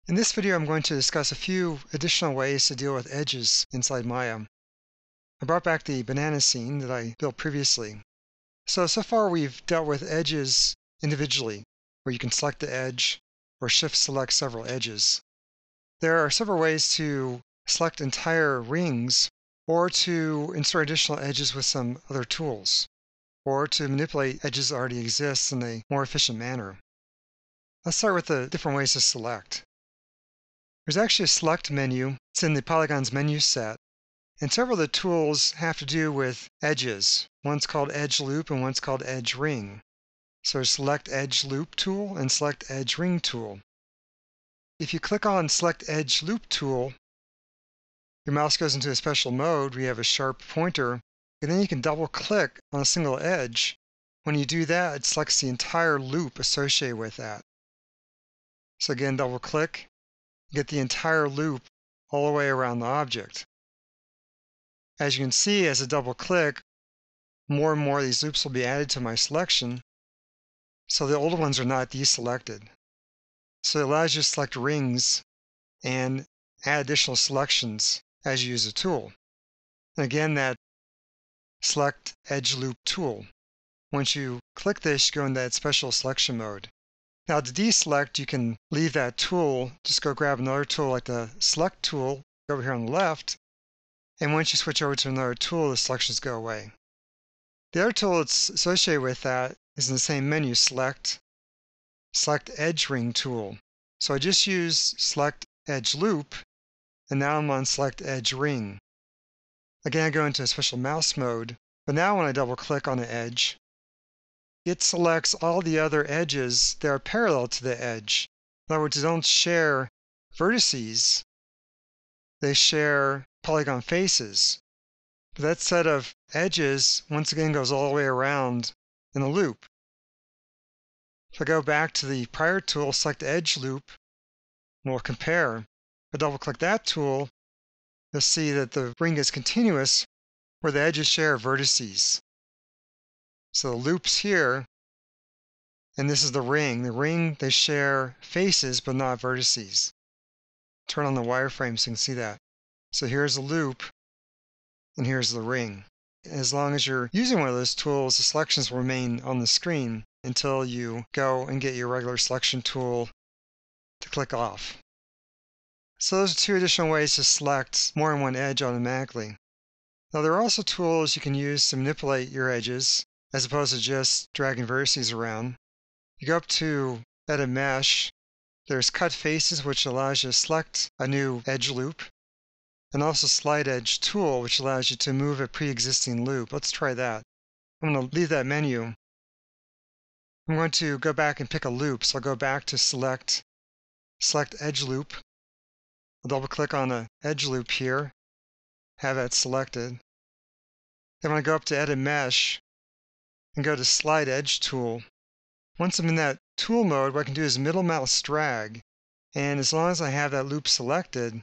In this video, I'm going to discuss a few additional ways to deal with edges inside Maya. I brought back the banana scene that I built previously. So far we've dealt with edges individually, where you can select the edge or shift select several edges. There are several ways to select entire rings or to insert additional edges with some other tools, or to manipulate edges that already exist in a more efficient manner. Let's start with the different ways to select. There's actually a select menu. It's in the polygons menu set. And several of the tools have to do with edges. One's called edge loop and one's called edge ring. So select edge loop tool and select edge ring tool. If you click on select edge loop tool, your mouse goes into a special mode where you have a sharp pointer, and then you can double click on a single edge. When you do that, it selects the entire loop associated with that. So again, double click. Get the entire loop all the way around the object. As you can see, as I double click, more and more of these loops will be added to my selection, so the older ones are not deselected. So it allows you to select rings and add additional selections as you use the tool. And again, that select edge loop tool. Once you click this, you go into that special selection mode. Now to deselect, you can leave that tool, just go grab another tool like the select tool over here on the left, and once you switch over to another tool, the selections go away. The other tool that's associated with that is in the same menu, select edge ring tool. So I just use select edge loop, and now I'm on select edge ring. Again, I go into a special mouse mode, but now when I double click on the edge, it selects all the other edges that are parallel to the edge. In other words, they don't share vertices, they share polygon faces. But that set of edges, once again, goes all the way around in a loop. If I go back to the prior tool, select edge loop, and we'll compare. If I double click that tool, you'll see that the ring is continuous where the edges share vertices. So the loop's here, and this is the ring. The ring, they share faces but not vertices. Turn on the wireframe so you can see that. So here's the loop, and here's the ring. As long as you're using one of those tools, the selections will remain on the screen until you go and get your regular selection tool to click off. So those are two additional ways to select more than one edge automatically. Now there are also tools you can use to manipulate your edges, as opposed to just dragging vertices around. You go up to Edit Mesh. There's Cut Faces, which allows you to select a new edge loop, and also Slide Edge Tool, which allows you to move a pre-existing loop. Let's try that. I'm going to leave that menu. I'm going to go back and pick a loop, so I'll go back to Select Edge Loop. I'll double click on the edge loop here, have that selected. Then when I go up to Edit Mesh, and go to Slide Edge Tool. Once I'm in that tool mode, what I can do is middle mouse drag, and as long as I have that loop selected,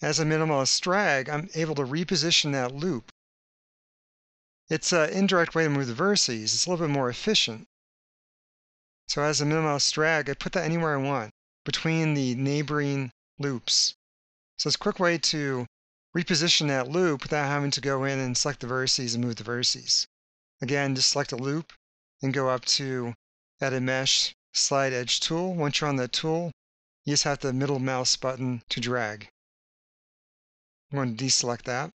as I middle mouse drag, I'm able to reposition that loop. It's an indirect way to move the vertices. It's a little bit more efficient. So as I middle mouse drag, I put that anywhere I want, between the neighboring loops. So it's a quick way to reposition that loop without having to go in and select the vertices and move the vertices. Again, just select a loop and go up to Edit Mesh, Slide Edge Tool. Once you're on that tool, you just have the middle mouse button to drag. I'm going to deselect that.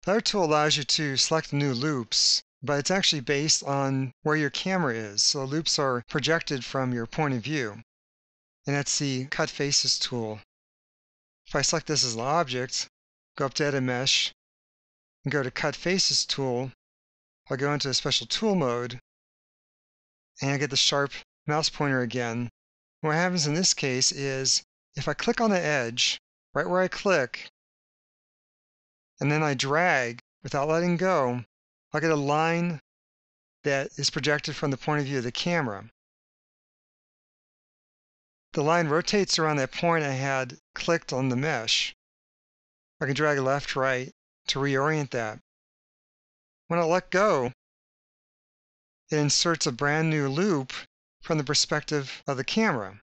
The other tool allows you to select new loops, but it's actually based on where your camera is. So loops are projected from your point of view, and that's the Cut Faces tool. If I select this as an object, go up to Edit Mesh, and go to Cut Faces tool, I'll go into a special tool mode, and I get the sharp mouse pointer again. What happens in this case is, if I click on the edge, right where I click, and then I drag without letting go, I'll get a line that is projected from the point of view of the camera. The line rotates around that point I had clicked on the mesh. I can drag left, right to reorient that. When I let go, it inserts a brand new loop from the perspective of the camera.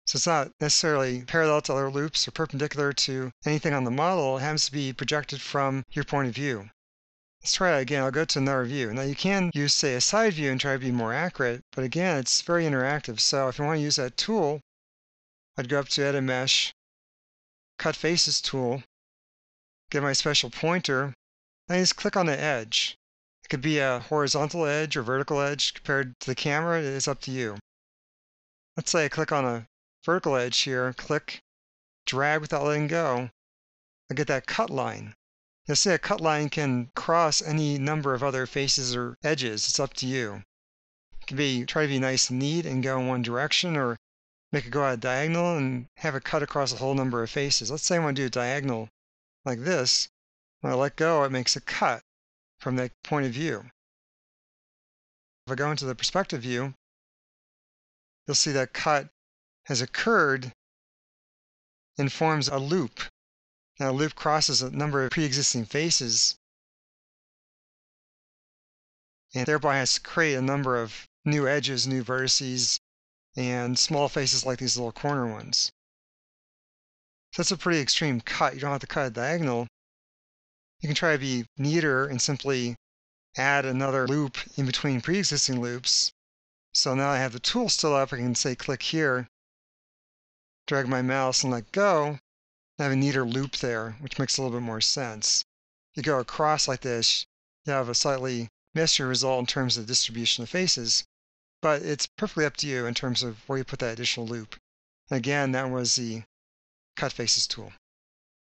So it's not necessarily parallel to other loops or perpendicular to anything on the model. It happens to be projected from your point of view. Let's try it again. I'll go to another view. Now you can use, say, a side view and try to be more accurate, but again, it's very interactive. So if you want to use that tool, I'd go up to Edit Mesh, Cut Faces tool, get my special pointer, and just click on the edge. It could be a horizontal edge or vertical edge compared to the camera. It is up to you. Let's say I click on a vertical edge here, click, drag without letting go. I get that cut line. You'll see a cut line can cross any number of other faces or edges. It's up to you. It can be try to be nice and neat and go in one direction, or make it go at a diagonal and have it cut across a whole number of faces. Let's say I want to do a diagonal like this. When I let go, it makes a cut from that point of view. If I go into the perspective view, you'll see that cut has occurred and forms a loop. Now, a loop crosses a number of pre-existing faces and thereby has to create a number of new edges, new vertices, and small faces like these little corner ones. So that's a pretty extreme cut. You don't have to cut a diagonal. You can try to be neater and simply add another loop in between pre-existing loops. So now I have the tool still up. I can say click here, drag my mouse and let go. I have a neater loop there, which makes a little bit more sense. If you go across like this, you have a slightly messier result in terms of distribution of faces, but it's perfectly up to you in terms of where you put that additional loop. And again, that was the Cut Faces tool.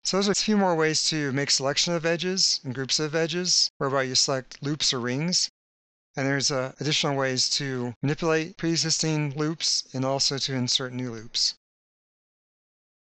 So those are a few more ways to make selection of edges and groups of edges, whereby you select loops or rings. And there's additional ways to manipulate pre-existing loops and also to insert new loops.